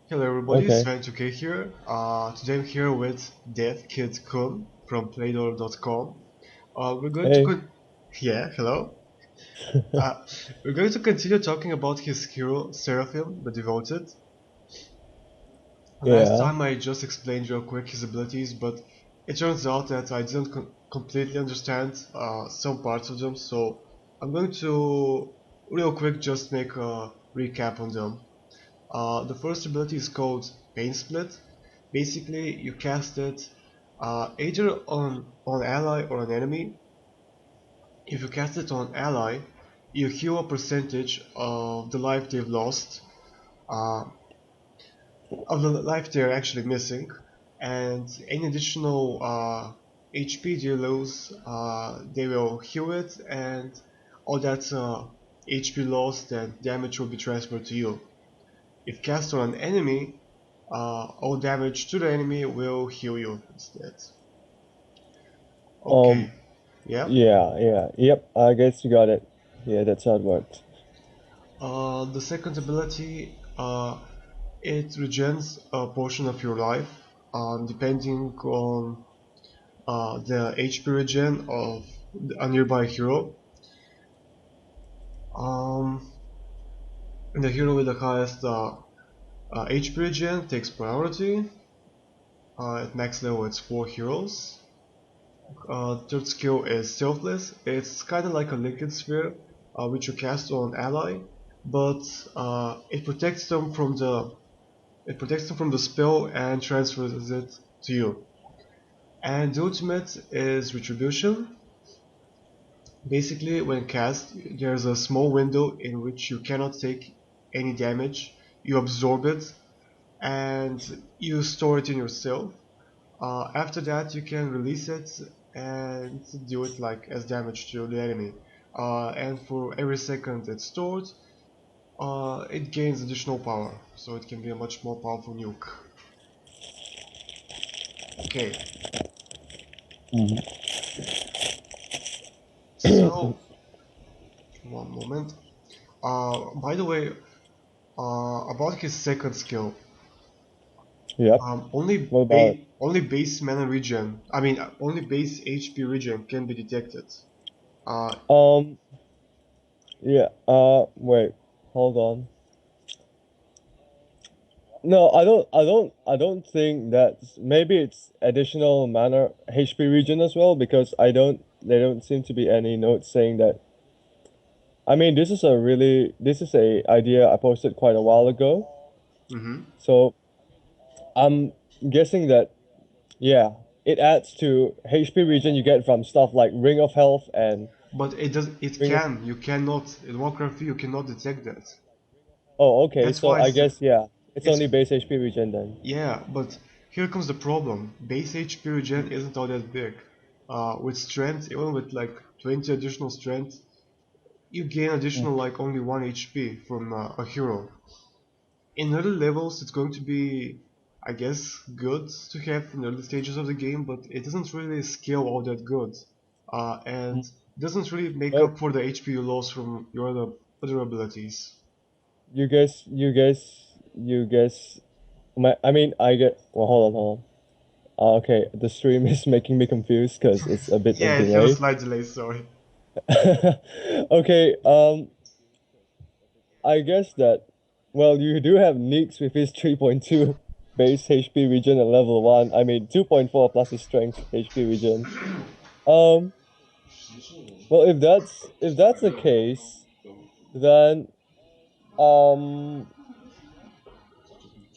Hello everybody, Okay. Sven 2K here. Today I'm here with deathkidkun from Playdor.com. We're going to Hey. con- Yeah, hello. Uh, we're going to continue talking about his hero Seraphim, the Devoted. Last Yeah. time I just explained real quick his abilities, but it turns out that I didn't completely understand some parts of them, so I'm going to real quick just make a recap on them. The first ability is called Pain Split. Basically, you cast it either on ally or an enemy. If you cast it on ally, you heal a percentage of the life they've lost, uh, of the life they're actually missing, and any additional HP they lose, they will heal it, and all that HP lost and damage will be transferred to you. If cast on an enemy, all damage to the enemy will heal you instead. Um. Okay, yeah. Yeah. Yeah. Yep. I guess you got it. Yeah, that's how it works. The second ability, it regens a portion of your life, depending on the HP regen of a nearby hero. Um, the hero with the highest HP regen takes priority. At max level, it's 4 heroes. Third skill is Selfless. It's kind of like a Liquid Sphere, which you cast on ally, but it protects them from the spell and transfers it to you. And the ultimate is Retribution. Basically, when cast, there's a small window in which you cannot take any damage. You absorb it and you store it in yourself. After that, you can release it and do it like as damage to the enemy. And for every second it's stored, it gains additional power, so it can be a much more powerful nuke. Okay, Hmm. so one moment. By the way, about his second skill, Yep. What about only base mana regen. I mean, only base HP regen can be detected. Uh, it? Yeah. Wait. Hold on. No, I don't. I don't. I don't think that's. Maybe it's additional mana HP region as well because I don't. There don't seem to be any notes saying that. I mean, this is a idea I posted quite a while ago. mhm. So I'm guessing that. Yeah, it adds to HP region you get from stuff like Ring of Health and But it does. It Ring of. can. You cannot in Warcraft 3. You cannot detect that. Oh, okay. That's So why I guess yeah, it's it's only base HP region then. yeah. But here comes the problem. Base HP regen isn't all that big. With strength, even with like 20 additional strength, you gain Mm. additional like only 1 HP from a hero. In early levels, it's going to be, I guess, good to have in early stages of the game, but it doesn't really scale all that good, and Mm. doesn't really make Well, up for the HP you lost from your other abilities. you guess. I mean, I get. Well, hold on, hold on. Okay, the stream is making me confused because it's a bit Yeah, of it has a delay. slight delay. Sorry. Okay. I guess that. Well, you do have Neeks with his 3.2 base HP region at level 1. I mean, 2.4 plus his strength HP region. Um. Well, if that's the case, then um,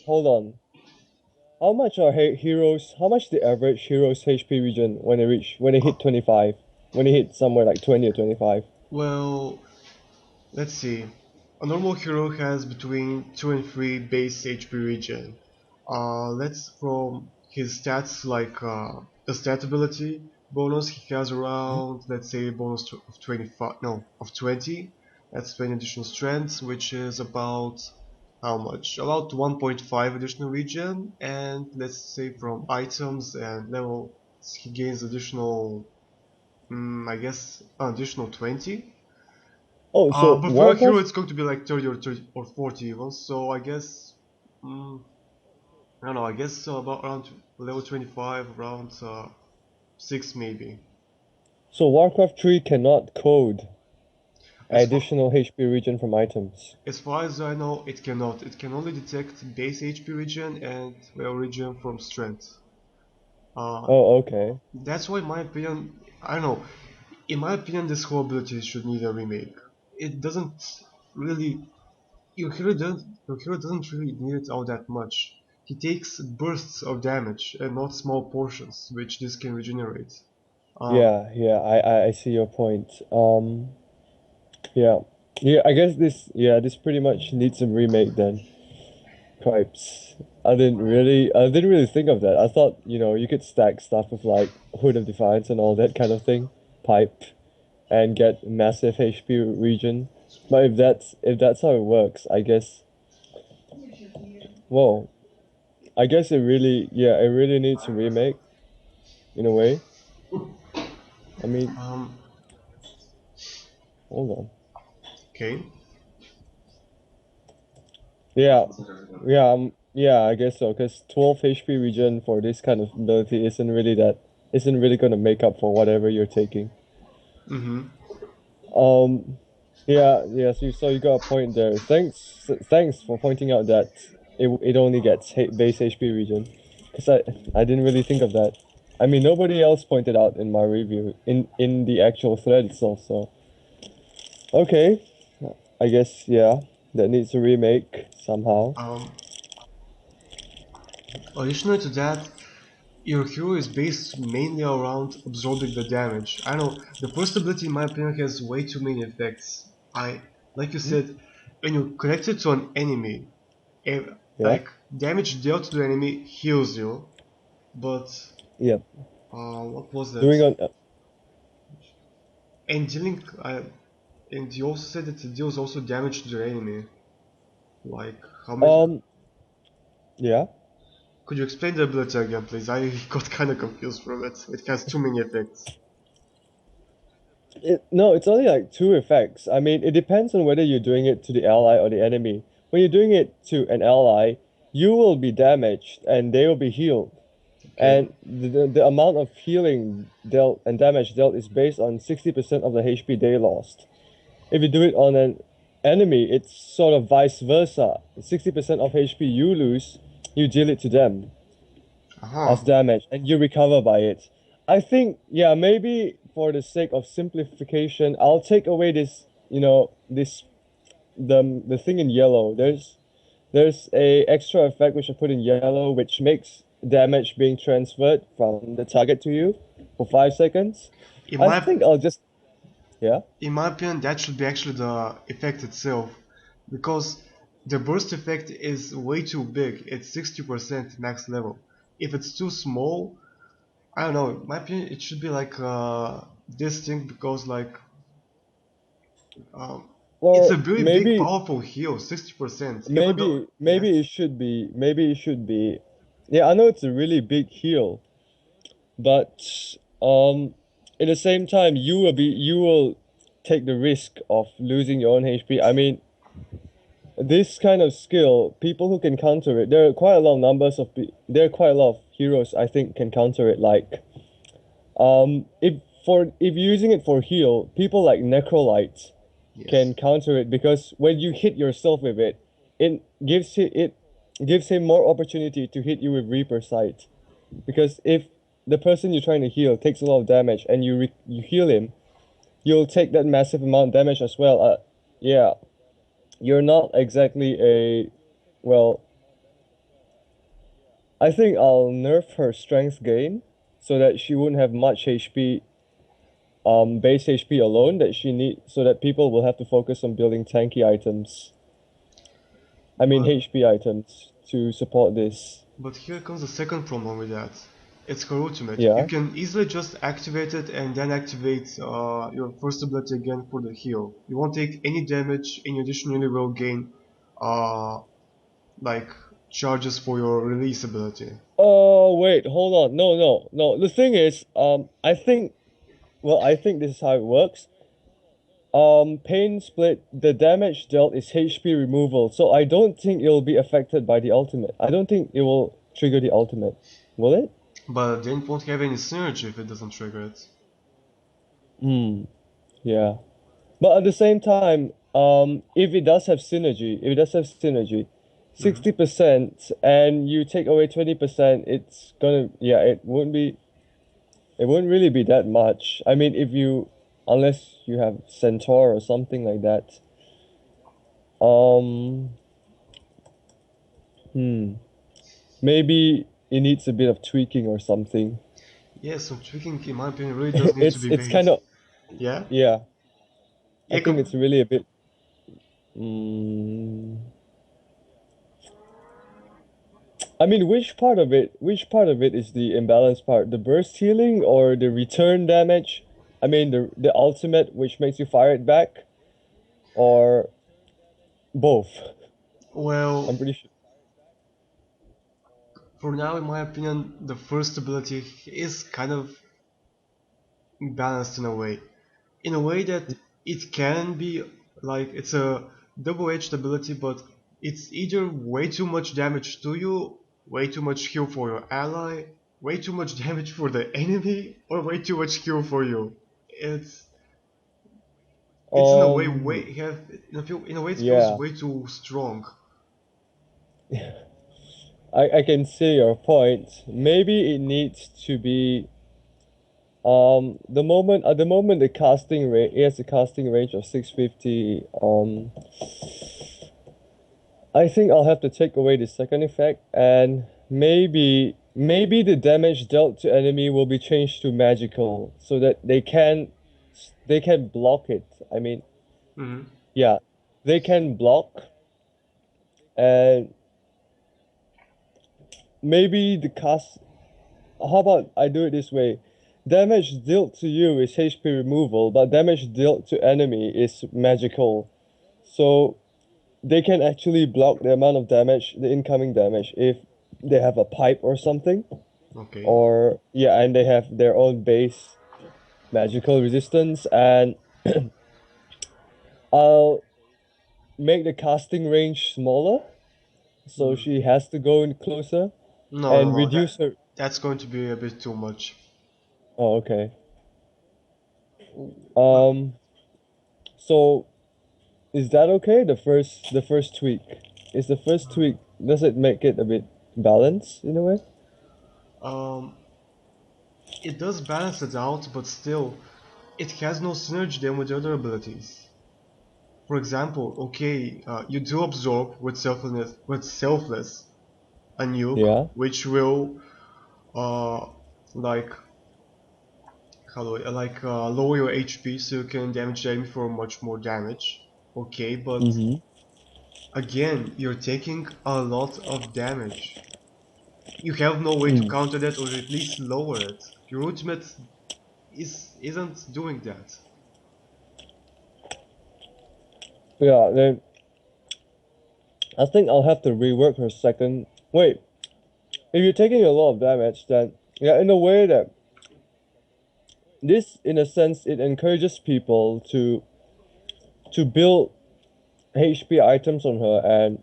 hold on. How much are heroes? How much the average heroes HP region when they hit Uh, 25? When they hit somewhere like 20 or 25? well, let's see. A normal hero has between 2 and 3 base HP regen. Let's from his stats like the stat ability bonus, he has Mhm. around, let's say, bonus of 25, no, of 20. That's 20 additional strength, which is about how much? About 1.5 additional regen, and let's say from items and levels, he gains additional, I guess, an additional 20. Oh, so But for a hero, Warcraft. it's going to be like 30 or 40 even. So I guess, mm, I don't know, I guess about around level 25, around 6 maybe. So Warcraft 3 cannot code As far, additional HP regen from items. as far as I know, it cannot. It can only detect base HP regen and well regen from strength. Uh, Oh, okay. that's why in my opinion, I don't know, in my opinion this whole ability should need a remake. It doesn't really, your hero doesn't really need it all that much. He takes bursts of damage and not small portions, which this can regenerate. Uh, Yeah, yeah, I see your point. Yeah. Yeah, I guess this pretty much needs a remake then. Cripes. I didn't really think of that. I thought, you could stack stuff with like Hood of Defiance and all that kind of thing. Pipe and get massive HP regen. But if that's how it works, I guess well, I guess it really needs a remake in a way. I mean, um, hold on. okay. Yeah, yeah, I guess so. Because 12 HP regen for this kind of ability isn't really gonna make up for whatever you're taking. Mm-hmm. Um, yeah, yeah. So you got a point there. Thanks for pointing out that it only gets base HP regen, because I didn't really think of that. I mean, nobody else pointed out in my review in the actual thread itself. So okay, I guess yeah, that needs a remake somehow. Um, Additional to that, your hero is based mainly around absorbing the damage. I know the first ability, in my opinion, has way too many effects. Like you Hmm? said, when you connect it to an enemy, eh, Yeah. like damage dealt to the enemy heals you. But Yeah. what was that? Doing on And dealing, and you also said that it deals also damage to the enemy. Like how many? yeah. Could you explain the ability again, please? I got kind of confused from it. It has too many effects. No, it's only like two effects. I mean, it depends on whether you're doing it to the ally or the enemy. When you're doing it to an ally, you will be damaged and they will be healed. Okay. And the amount of healing dealt and damage dealt is based on 60% of the HP they lost. If you do it on an enemy, it's sort of vice versa. 60% of HP you lose, you deal it to them Uh-huh. as damage and you recover by it. I think, yeah, maybe for the sake of simplification, I'll take away the thing in yellow. There's a extra effect which I put in yellow which makes damage being transferred from the target to you for 5 seconds. In I my think I'll just yeah. in my opinion, that should be actually the effect itself, because the burst effect is way too big. It's 60% max level. If it's too small, I don't know. In my opinion, it should be like this thing, because like um, it's a Or very big, maybe powerful heal, 60%. Even though maybe maybe yes, it should be yeah, I know it's a really big heal. But um, at the same time, you will take the risk of losing your own HP. I mean, this kind of skill, people who can counter it, there are quite a lot of heroes I think can counter it. Like, if you're using it for heal, people like Necrolites yes. can counter it because when you hit yourself with it, it gives him more opportunity to hit you with Reaper Sight. Because if the person you're trying to heal takes a lot of damage and you heal him, you'll take that massive amount of damage as well. Yeah, you're not exactly well, I think I'll nerf her strength gain so that she wouldn't have much HP, base HP alone that she need so that people will have to focus on building tanky items. I mean But HP items to support this. But here comes the second problem with that. It's her ultimate. You Yeah. can easily just activate it and then activate your first ability again for the heal. You won't take any damage and you additionally will gain uh, like charges for your release ability. Oh, wait, hold on. No, no, no. The thing is, I think this is how it works. Pain split, the damage dealt is HP removal, so I don't think it'll be affected by the ultimate. I don't think it will. trigger the ultimate. Will it? But then it won't have any synergy if it doesn't trigger it. Hmm. Yeah. But at the same time, if it does have synergy, if it does have synergy, Mhm. 60% and you take away 20%, it's gonna, yeah, it wouldn't really be that much. I mean, unless you have Centaur or something like that. Um, hmm, maybe it needs a bit of tweaking or something. Yeah, some tweaking, in my opinion, really does need to be It's made. kind of, Yeah? yeah, I Yeah, think it's really a bit, mm, I mean, which part of it is the imbalance part? The burst healing or the return damage? I mean, the ultimate, which makes you fire it back, or both? well, I'm pretty sure. for now, in my opinion, the first ability is kind of balanced in a way that it can be like it's a double-edged ability, but it's either way too much damage to you, way too much heal for your ally, way too much damage for the enemy, or way too much heal for you. It's it's in a way Um, way have in a way it feels yeah, way too strong. I can see your point. Maybe it needs to be the moment the casting rate it has a casting range of 650. I think I'll have to take away the second effect and maybe the damage dealt to enemy will be changed to magical so that they can block it. I mean, Hmm. yeah, they can block and maybe the cast how about I do it this way? Damage dealt to you is HP removal, but damage dealt to enemy is magical. So they can actually block the amount of damage, the incoming damage, if they have a pipe or something. Okay. Or yeah, and they have their own base magical resistance, and I'll make the casting range smaller, so Hmm. she has to go in closer No, no, and no. reduce her. That's going to be a bit too much. Oh, okay. Well, Um, so is that okay? The first tweak. Is the first tweak, does it make it a bit balanced in a way? um, it does balance it out, but still, it has no synergy then with the other abilities. For example, okay, you do absorb with selfless a nuke, Yeah. which will uh, like lower your HP so you can damage the enemy for much more damage. Okay, but Mm-hmm. again, you're taking a lot of damage. You have no way to Mm. counter that or at least lower it. Your ultimate isn't doing that. Yeah, then I think I'll have to rework her second. Wait, if you're taking a lot of damage, then yeah, in a way that this, in a sense, it encourages people to build HP items on her and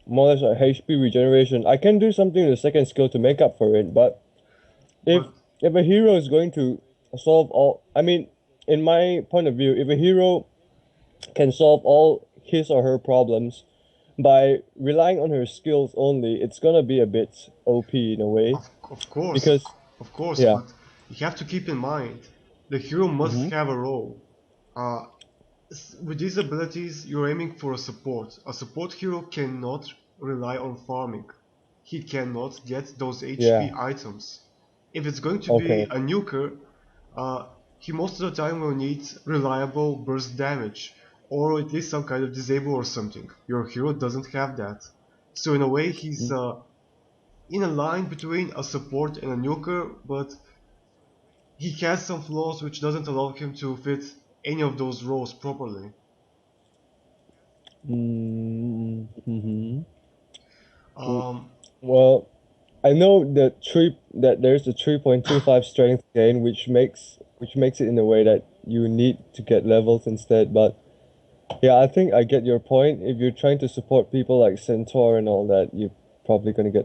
more or less like HP regeneration. I can do something in the second skill to make up for it, but if But if a hero is going to solve all, I mean, in my point of view, if a hero can solve all his or her problems by relying on her skills only, it's gonna be a bit OP in a way. of course, Because of course, yeah. but you have to keep in mind the hero must Mm-hmm. have a role. Uh, with these abilities, you're aiming for a support. A support hero cannot rely on farming. He cannot get those HP Yeah. items. If it's going to be Okay. a nuker, uh, he most of the time will need reliable burst damage, or at least some kind of disable or something. Your hero doesn't have that. So in a way, he's Mm. in a line between a support and a nuker, but he has some flaws which doesn't allow him to fit any of those roles properly. Mm-hmm. Um, Well, I know that there's a 3.25 strength gain, which makes it in a way that you need to get levels instead. But yeah, I think I get your point. If you're trying to support people like Centaur and all that, you're probably gonna get